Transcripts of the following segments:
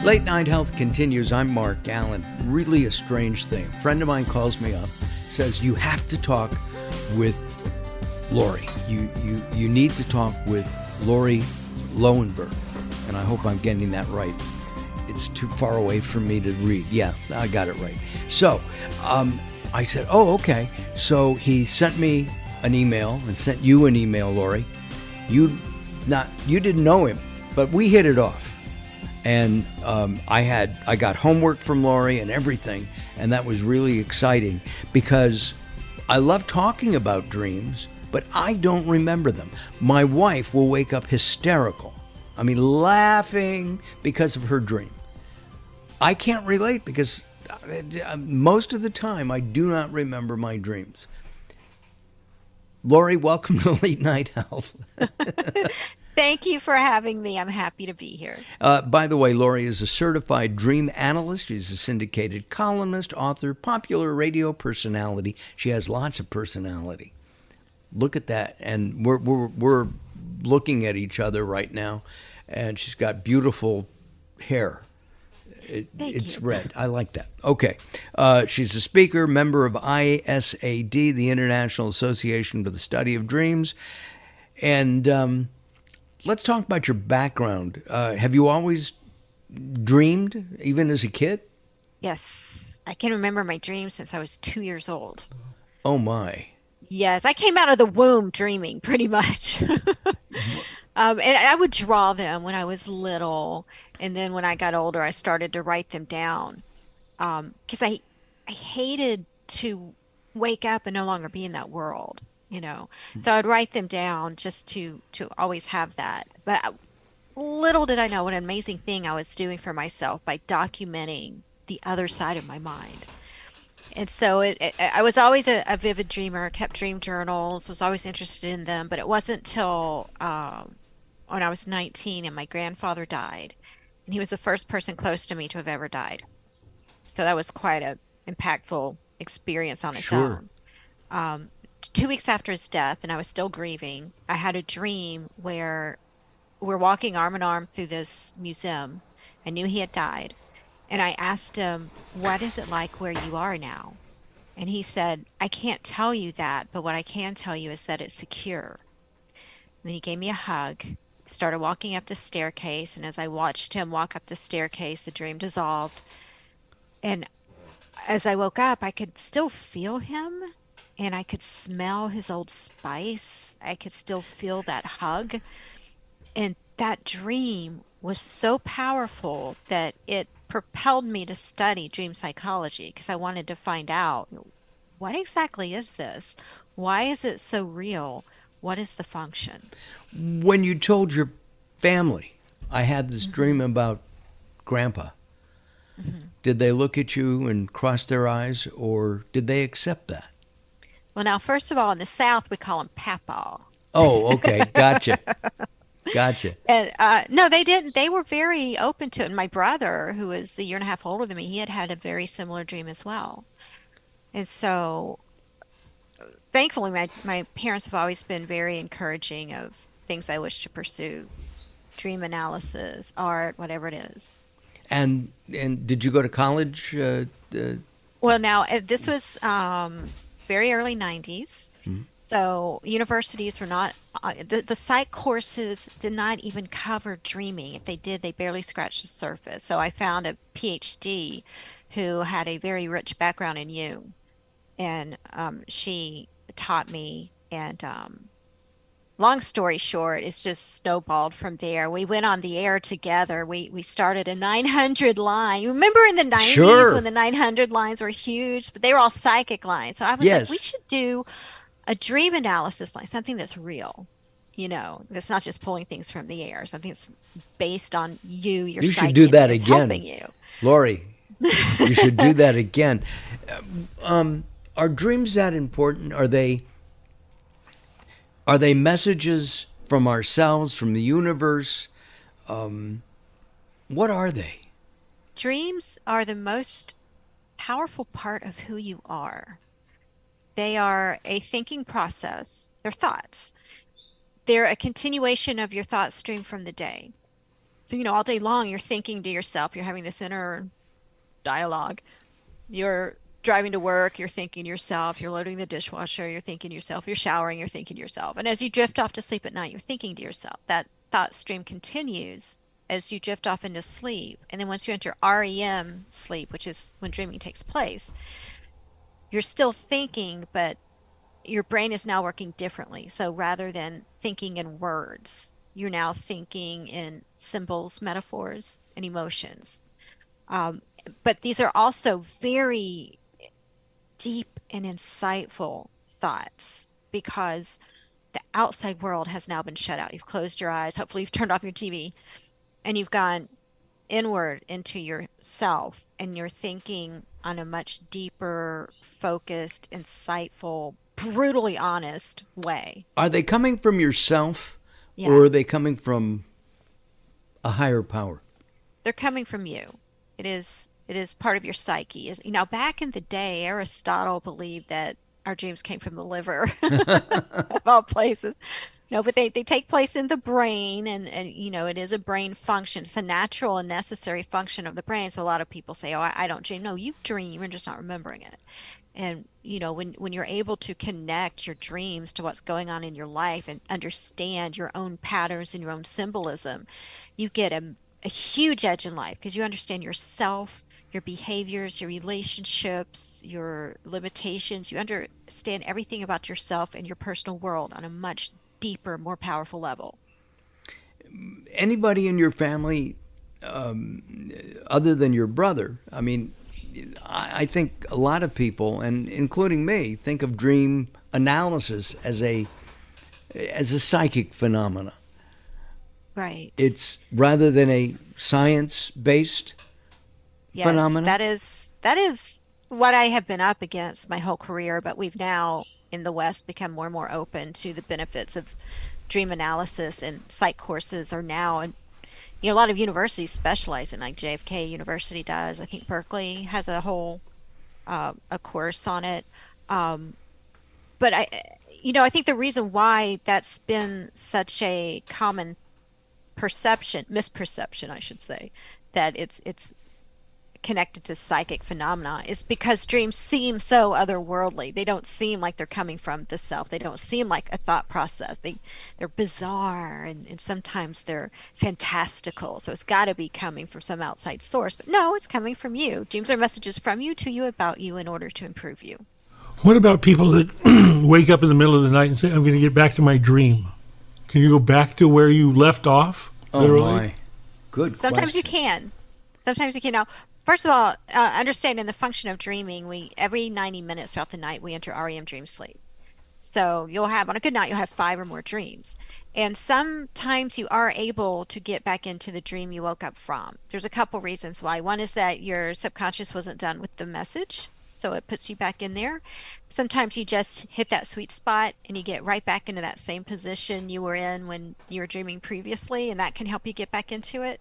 Late Night Health continues. I'm Mark Alyn. Really a strange thing. A friend of mine calls me up, says, you have to talk with Lauri. You need to talk with Lauri Loewenberg. And I hope I'm getting that right. It's too far away for me to read. Yeah, I got it right. So I said, oh, okay. So he sent me an email and sent you an email, Lauri. You didn't know him, but we hit it off. And I got homework from Lauri and everything, and that was really exciting because I love talking about dreams, but I don't remember them. My wife will wake up hysterical. I mean, laughing because of her dream. I can't relate because most of the time I do not remember my dreams. Lauri, welcome to Late Night Health. Thank you for having me. I'm happy to be here. By the way, Lauri is a certified dream analyst. She's a syndicated columnist, author, popular radio personality. She has lots of personality. Look at that. And we're looking at each other right now, and she's got beautiful hair. It's red. I like that. Okay. She's a speaker, member of ISAD, the International Association for the Study of Dreams. And let's talk about your background. Have you always dreamed, even as a kid? Yes, I can remember my dreams since I was 2 years old. Oh, my. Yes, I came out of the womb dreaming pretty much. And I would draw them when I was little. And then when I got older, I started to write them down. Because I hated to wake up and no longer be in that world, you know. So I'd write them down just to always have that. But little did I know what an amazing thing I was doing for myself by documenting the other side of my mind. And so I was always a vivid dreamer, kept dream journals, was always interested in them. But it wasn't till when I was 19 and my grandfather died. And he was the first person close to me to have ever died. So that was quite a impactful experience on its Sure. own. 2 weeks after his death, and I was still grieving, I had a dream where we're walking arm in arm through this museum. I knew he had died. And I asked him, what is it like where you are now? And he said, I can't tell you that, but what I can tell you is that it's secure. And then he gave me a hug, started walking up the staircase. And as I watched him walk up the staircase, the dream dissolved. And as I woke up, I could still feel him and I could smell his old spice. I could still feel that hug. And that dream was so powerful that it propelled me to study dream psychology because I wanted to find out what exactly is this? Why is it so real? What is the function? When you told your family, I had this dream about Grandpa, did they look at you and cross their eyes, or did they accept that? Well, now, first of all, in the South, we call him Papa. Oh, okay. Gotcha. Gotcha. And no, they didn't. They were very open to it. And my brother, who was a year and a half older than me, he had had a very similar dream as well. And so, thankfully, my parents have always been very encouraging of things I wish to pursue, dream analysis, art, whatever it is. And did you go to college? Well, now, this was very early 90s. So universities were not, the psych courses did not even cover dreaming. If they did, they barely scratched the surface. So I found a PhD who had a very rich background in Jung, and she taught me. And long story short, it's just snowballed from there. We went on the air together. We started a 900 line. You remember in the 90s Sure. when the 900 lines were huge, but they were all psychic lines. So I was like, we Yes. should do a dream analysis line, something that's real, that's not just pulling things from the air, something that's based on you, your You should psyche, do and that it's again, helping you. Lori. You should do that again. Are dreams that important? Are they messages from ourselves, from the universe? What are they? Dreams are the most powerful part of who you are. They are a thinking process. They're thoughts. They're a continuation of your thought stream from the day. So, all day long you're thinking to yourself, you're having this inner dialogue. You're driving to work, you're thinking to yourself, you're loading the dishwasher, you're thinking to yourself, you're showering, you're thinking to yourself. And as you drift off to sleep at night, you're thinking to yourself. That thought stream continues as you drift off into sleep. And then once you enter REM sleep, which is when dreaming takes place, you're still thinking, but your brain is now working differently. So rather than thinking in words, you're now thinking in symbols, metaphors, and emotions. Um, but these are also very deep and insightful thoughts because the outside world has now been shut out. You've closed your eyes. Hopefully, you've turned off your TV and you've gone inward into yourself and you're thinking on a much deeper, focused, insightful, brutally honest way. Are they coming from yourself Yeah, or are they coming from a higher power? they're coming from you. It is part of your psyche. Back in the day, Aristotle believed that our dreams came from the liver, of all places. No, but they take place in the brain and it is a brain function. It's a natural and necessary function of the brain. So a lot of people say, oh, I don't dream. No, you dream, you're just not remembering it. And when you're able to connect your dreams to what's going on in your life and understand your own patterns and your own symbolism, you get a huge edge in life because you understand yourself, your behaviors, your relationships, your limitations. You understand everything about yourself and your personal world on a much deeper, more powerful level. Anybody in your family other than your brother? I mean, I think a lot of people, and including me, think of dream analysis as a psychic phenomena. Right. It's rather than a science-based Yes, phenomena. that is what I have been up against my whole career, but we've now in the West become more and more open to the benefits of dream analysis and psych courses are now and a lot of universities specialize in like JFK University does. I think Berkeley has a whole a course on it. Um, but I think the reason why that's been such a common misperception, I should say, that it's connected to psychic phenomena is because dreams seem so otherworldly. They don't seem like they're coming from the self. They don't seem like a thought process. They're bizarre and sometimes they're fantastical. So it's got to be coming from some outside source. But no, it's coming from you. Dreams are messages from you to you about you in order to improve you. What about people that wake up in the middle of the night and say, I'm going to get back to my dream? Can you go back to where you left off, Oh literally? my, good Sometimes you question. can. Sometimes you can. Now, first of all, understanding the function of dreaming, we every 90 minutes throughout the night we enter REM dream sleep. So you'll have, on a good night, you'll have five or more dreams. And sometimes you are able to get back into the dream you woke up from. There's a couple reasons why. One is that your subconscious wasn't done with the message, so it puts you back in there. Sometimes you just hit that sweet spot and you get right back into that same position you were in when you were dreaming previously, and that can help you get back into it.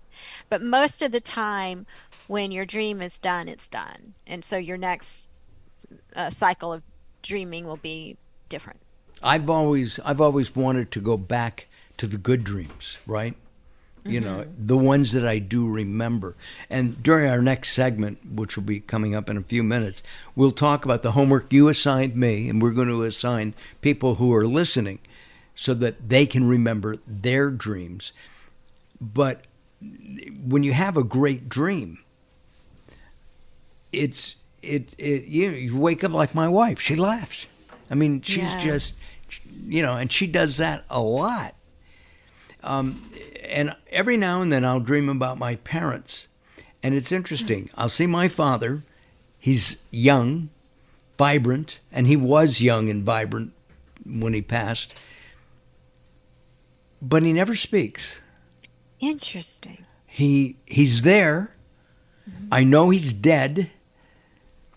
But most of the time, when your dream is done, it's done. And so your next cycle of dreaming will be different. I've always wanted to go back to the good dreams, right? The ones that I do remember. And during our next segment, which will be coming up in a few minutes, we'll talk about the homework you assigned me, and we're going to assign people who are listening so that they can remember their dreams. But when you have a great dream, you wake up like my wife. She laughs. I mean, she's Yeah. just, and she does that a lot. And every now and then I'll dream about my parents. And it's interesting. I'll see my father. He's young, vibrant, and he was young and vibrant when he passed. But he never speaks. Interesting. He's there. I know he's dead,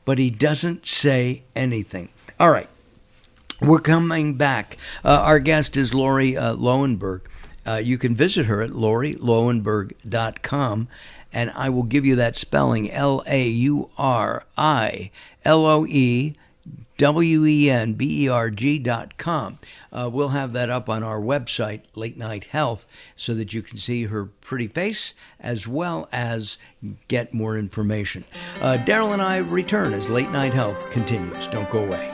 but he doesn't say anything. All right. We're coming back. Our guest is Lauri Loewenberg. You can visit her at lauriloewenberg.com, and I will give you that spelling, WENBERG.com. We'll have that up on our website, Late Night Health, so that you can see her pretty face as well as get more information. Daryl and I return as Late Night Health continues. Don't go away.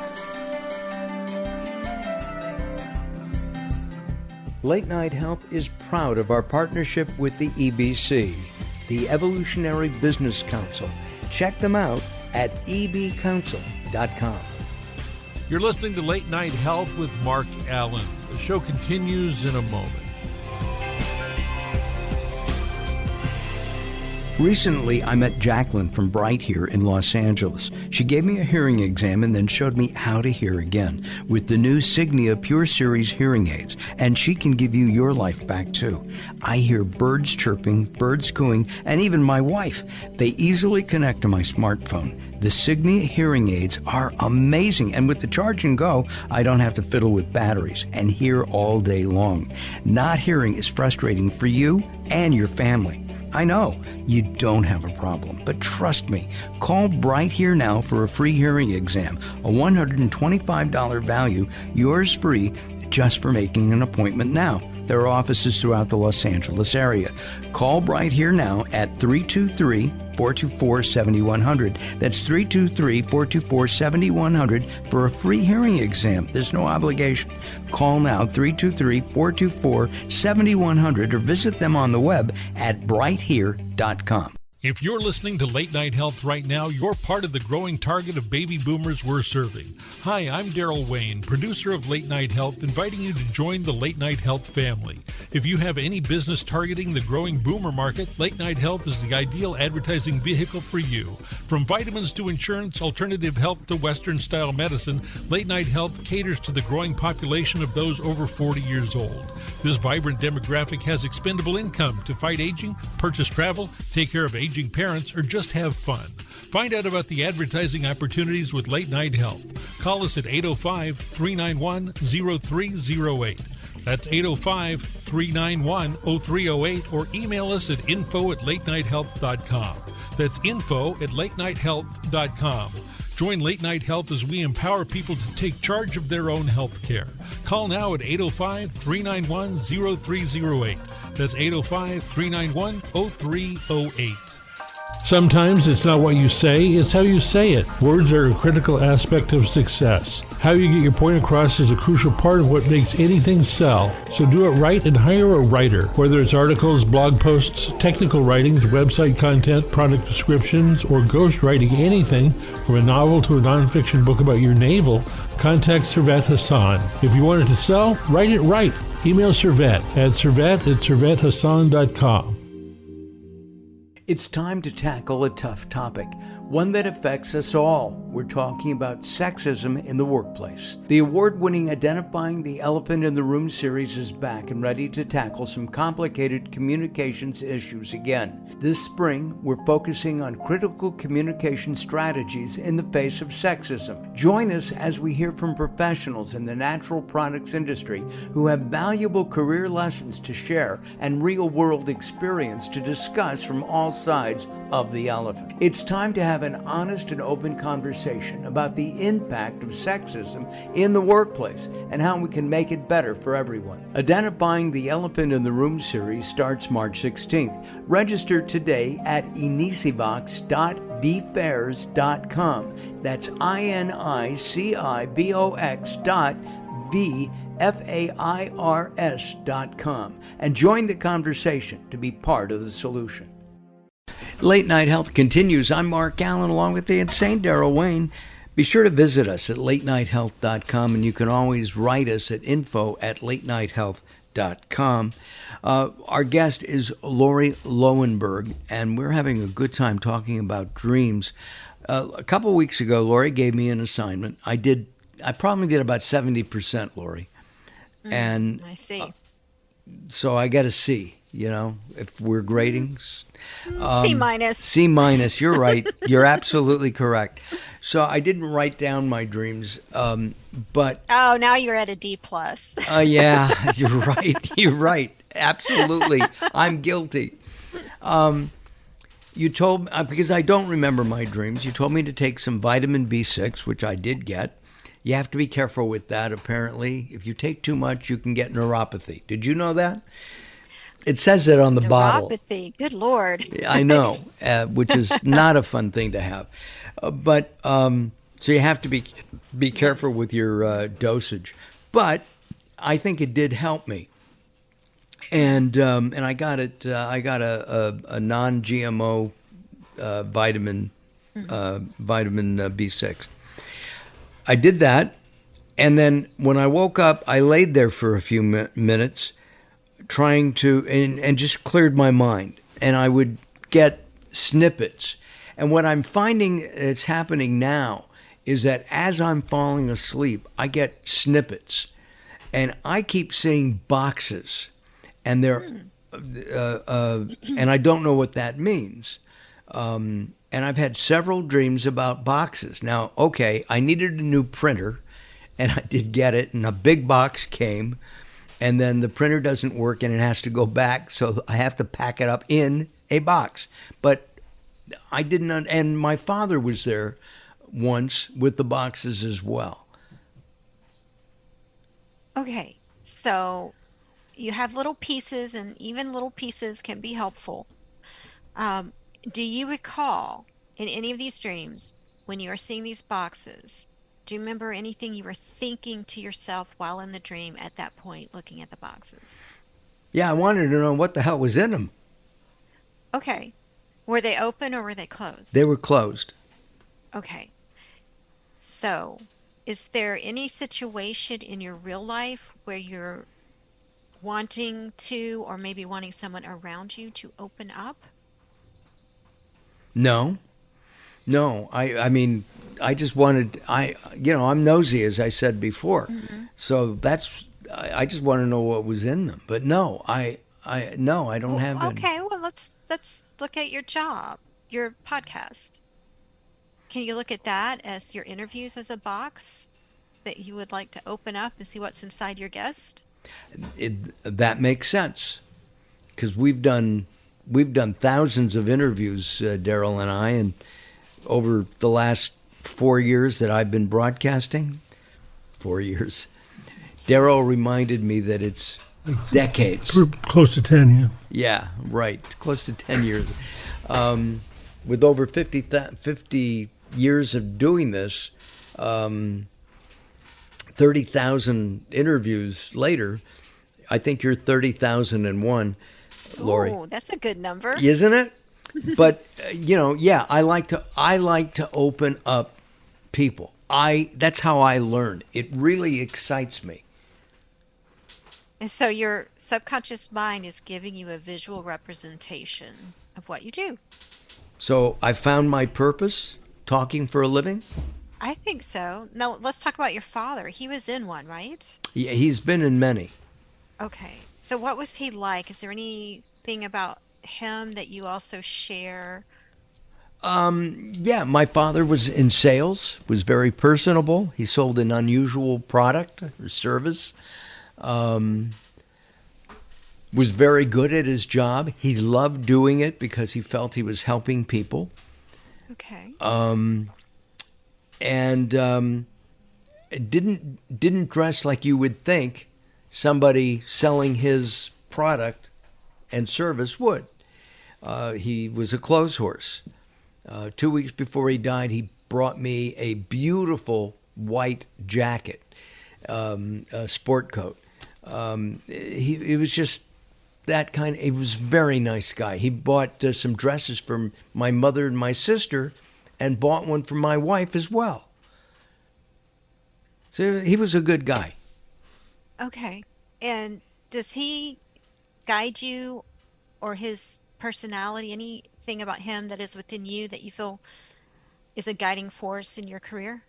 Late Night Health is proud of our partnership with the EBC, the Evolutionary Business Council. Check them out at ebcouncil.com. You're listening to Late Night Health with Mark Alyn. The show continues in a moment. Recently, I met Jacqueline from Bright here in Los Angeles. She gave me a hearing exam and then showed me how to hear again with the new Signia Pure Series hearing aids, and she can give you your life back too. I hear birds chirping, birds cooing, and even my wife. They easily connect to my smartphone. The Signia hearing aids are amazing, and with the charge and go, I don't have to fiddle with batteries and hear all day long. Not hearing is frustrating for you and your family. I know you don't have a problem, but trust me, call Bright Here now for a free hearing exam, a $125 value, yours free just for making an appointment now. There are offices throughout the Los Angeles area. Call Bright Here now at 323-424-7100. That's 323-424-7100 for a free hearing exam. There's no obligation. Call now, 323-424-7100, or visit them on the web at brighthere.com. If you're listening to Late Night Health right now, you're part of the growing target of baby boomers we're serving. Hi, I'm Daryl Wayne, producer of Late Night Health, inviting you to join the Late Night Health family. If you have any business targeting the growing boomer market, Late Night Health is the ideal advertising vehicle for you. From vitamins to insurance, alternative health to Western-style medicine, Late Night Health caters to the growing population of those over 40 years old. This vibrant demographic has expendable income to fight aging, purchase travel, take care of aging parents, or just have fun. Find out about the advertising opportunities with Late Night Health. Call us at 805-391-0308. That's 805-391-0308, or email us at info@latenighthealth.com. That's info@latenighthealth.com. Join Late Night Health as we empower people to take charge of their own health care. Call now at 805-391-0308. That's 805-391-0308. Sometimes it's not what you say, it's how you say it. Words are a critical aspect of success. How you get your point across is a crucial part of what makes anything sell. So do it right and hire a writer. Whether it's articles, blog posts, technical writings, website content, product descriptions, or ghostwriting anything from a novel to a nonfiction book about your navel, contact Servet Hassan. If you want it to sell, write it right. Email Servet at servet@servethassan.com. It's time to tackle a tough topic, one that affects us all. We're talking about sexism in the workplace. The award-winning Identifying the Elephant in the Room series is back and ready to tackle some complicated communications issues again. This spring, we're focusing on critical communication strategies in the face of sexism. Join us as we hear from professionals in the natural products industry who have valuable career lessons to share and real-world experience to discuss from all sides of the elephant. It's time to have an honest and open conversation about the impact of sexism in the workplace and how we can make it better for everyone. Identifying the Elephant in the Room series starts March 16th. Register today at inicibox.vfairs.com. That's INICIBOX.VFAIRS.com and join the conversation to be part of the solution. Late Night Health continues. I'm Mark Alyn along with the insane Daryl Wayne. Be sure to visit us at latenighthealth.com, and you can always write us at info@latenighthealth.com. Our guest is Lauri Loewenberg, and we're having a good time talking about dreams. A couple weeks ago, Lauri gave me an assignment. I probably did about 70%, Lauri. And I see. So I got a C. You know, if we're grading. C minus. C minus, you're right. You're absolutely correct. So I didn't write down my dreams, but... Oh, now you're at a D plus. Yeah, you're right. You're right. Absolutely. I'm guilty. You told because I don't remember my dreams. You told me to take some vitamin B6, which I did get. You have to be careful with that, apparently. If you take too much, you can get neuropathy. Did you know that? It says it on the bottle. Neuropathy, good Lord. I know, which is not a fun thing to have. So you have to be careful with your dosage. But I think it did help me. And I got it. I got a non-GMO vitamin B6. I did that, and then when I woke up, I laid there for a few minutes, trying to and just cleared my mind. And I would get snippets. And what I'm finding that's happening now is that as I'm falling asleep, I get snippets, and I keep seeing boxes. And they're, and I don't know what that means. And I've had several dreams about boxes. Now, okay, I needed a new printer, and I did get it, and a big box came, and then the printer doesn't work, and it has to go back, so I have to pack it up in a box. But I didn't, and my father was there once with the boxes as well. Okay, so you have little pieces, and even little pieces can be helpful. Do you recall in any of these dreams when you are seeing these boxes, do you remember anything you were thinking to yourself while in the dream at that point looking at the boxes? Yeah, I wanted to know what the hell was in them. Okay. Were they open or were they closed? They were closed. Okay. So, is there any situation in your real life where you're wanting to, or maybe wanting someone around you to open up? No. I mean, I just wanted, I'm nosy, as I said before. Mm-hmm. So I just want to know what was in them. But no, I don't have it. Okay, well, let's look at your job, your podcast. Can you look at that as your interviews as a box that you would like to open up and see what's inside your guest? That makes sense, because we've done thousands of interviews, Daryl and I, and over the last 4 years that I've been broadcasting, 4 years. Daryl reminded me that it's decades. Close to 10, yeah. Yeah, right, close to 10 years. With over 50 years of doing this, 30,000 interviews later, I think you're 30,001, Lauri. Oh, that's a good number, isn't it? But I like to open up people. That's how I learn. It really excites me. And so your subconscious mind is giving you a visual representation of what you do. So I found my purpose, talking for a living. I think so. Now, let's talk about your father. He was in one, right? Yeah, he's been in many. Okay. So what was he like? Is there anything about him that you also share? Yeah, my father was in sales, was very personable. He sold an unusual product or service. Was very good at his job. He loved doing it because he felt he was helping people. Okay. And didn't dress like you would think somebody selling his product and service would. He was a clothes horse. 2 weeks before he died, he brought me a beautiful white jacket, a sport coat. He was just that kind. He was a very nice guy. He bought some dresses for my mother and my sister, and bought one for my wife as well. So he was a good guy. Okay. And does he guide you, or his personality, anything about him that is within you that you feel is a guiding force in your career?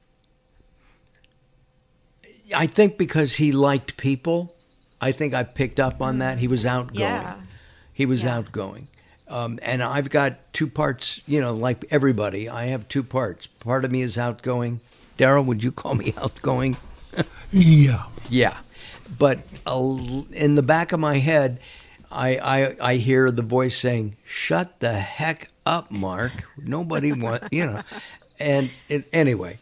I think because he liked people, I think I picked up on that. He was outgoing. Yeah. He was outgoing. And I've got two parts, like everybody. I have two parts. Part of me is outgoing. Daryl, would you call me outgoing? Yeah. Yeah. But in the back of my head, I hear the voice saying, "Shut the heck up, Mark. Nobody wants," And anyway,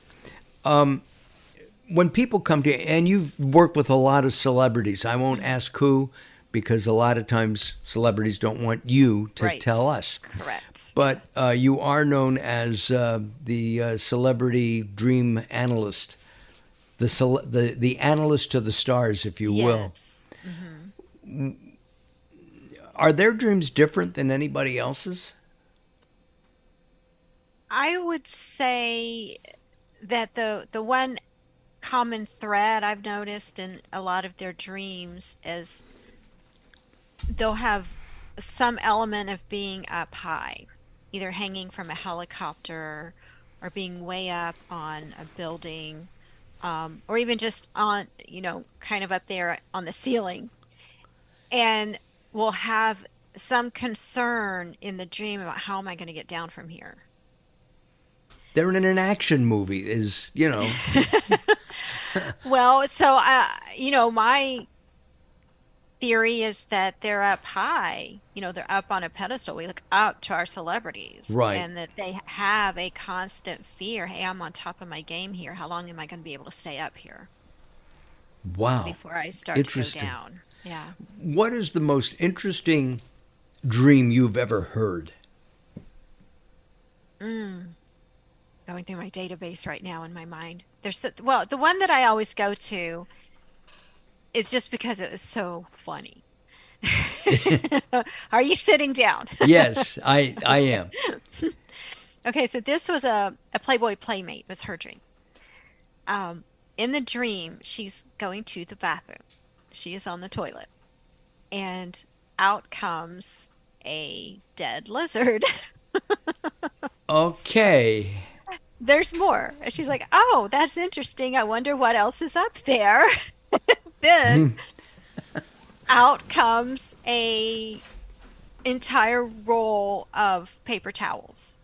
when people come to you, and you've worked with a lot of celebrities, I won't ask who, because a lot of times celebrities don't want you to tell us. Correct. But you are known as the celebrity dream analyst, the analyst to the stars, if you will. Yes. Mm-hmm. Are their dreams different than anybody else's? I would say that the one common thread I've noticed in a lot of their dreams is they'll have some element of being up high, either hanging from a helicopter or being way up on a building, or even just on, kind of up there on the ceiling. And will have some concern in the dream about how am I going to get down from here. They're in an action movie, Well, so, my theory is that they're up high, they're up on a pedestal. We look up to our celebrities. Right. And that they have a constant fear. Hey, I'm on top of my game here. How long am I going to be able to stay up here? Wow. Before I start to go down. Yeah. What is the most interesting dream you've ever heard? Going through my database right now in my mind. The one that I always go to is just because it was so funny. Are you sitting down? Yes, I am. Okay, so this was a Playboy playmate, was her dream. In the dream, she's going to the bathroom. She is on the toilet. And out comes a dead lizard. Okay. There's more. And she's like, oh, that's interesting. I wonder what else is up there. Then out comes a entire roll of paper towels.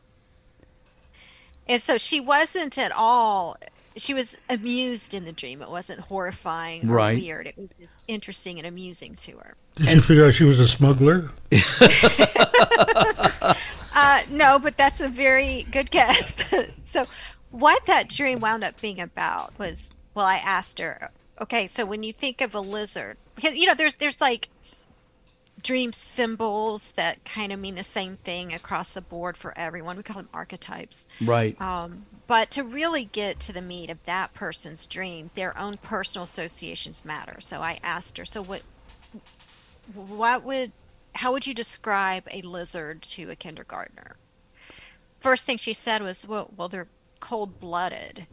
And so she wasn't at all, she was amused in the dream. It wasn't horrifying or weird. It was just interesting and amusing to her. Did she figure out she was a smuggler? No, but that's a very good guess. So what that dream wound up being about was, well, I asked her, okay, so when you think of a lizard, because, there's like dream symbols that kind of mean the same thing across the board for everyone. We call them archetypes. Right. But to really get to the meat of that person's dream, their own personal associations matter. So I asked her, so how would you describe a lizard to a kindergartner? First thing she said was, well, they're cold-blooded.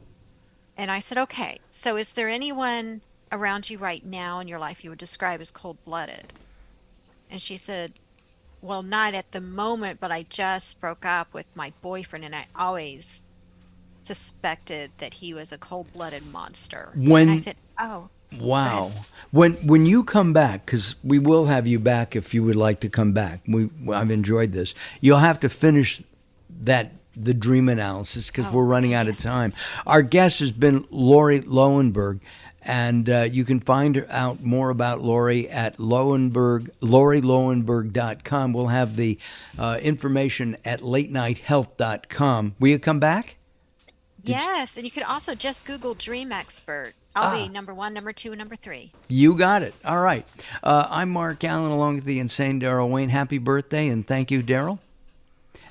And I said, okay, so is there anyone around you right now in your life you would describe as cold-blooded? And she said, well, not at the moment, but I just broke up with my boyfriend, and I always suspected that he was a cold-blooded monster. And I said, oh. Wow. When you come back, because we will have you back if you would like to come back. I've enjoyed this. You'll have to finish the dream analysis because we're running out of time. Our guest has been Lauri Loewenberg, and you can find out more about Lauri at LauriLoewenberg.com. We'll have the information at latenighthealth.com. Will you come back? Yes, and you could also just Google Dream Expert. I'll be number 1, number 2, and number 3. You got it. All right. I'm Mark Alyn, along with the insane Daryl Wayne. Happy birthday, and thank you, Daryl.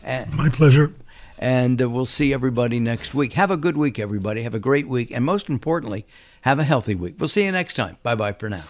My pleasure. And we'll see everybody next week. Have a good week, everybody. Have a great week. And most importantly, have a healthy week. We'll see you next time. Bye-bye for now.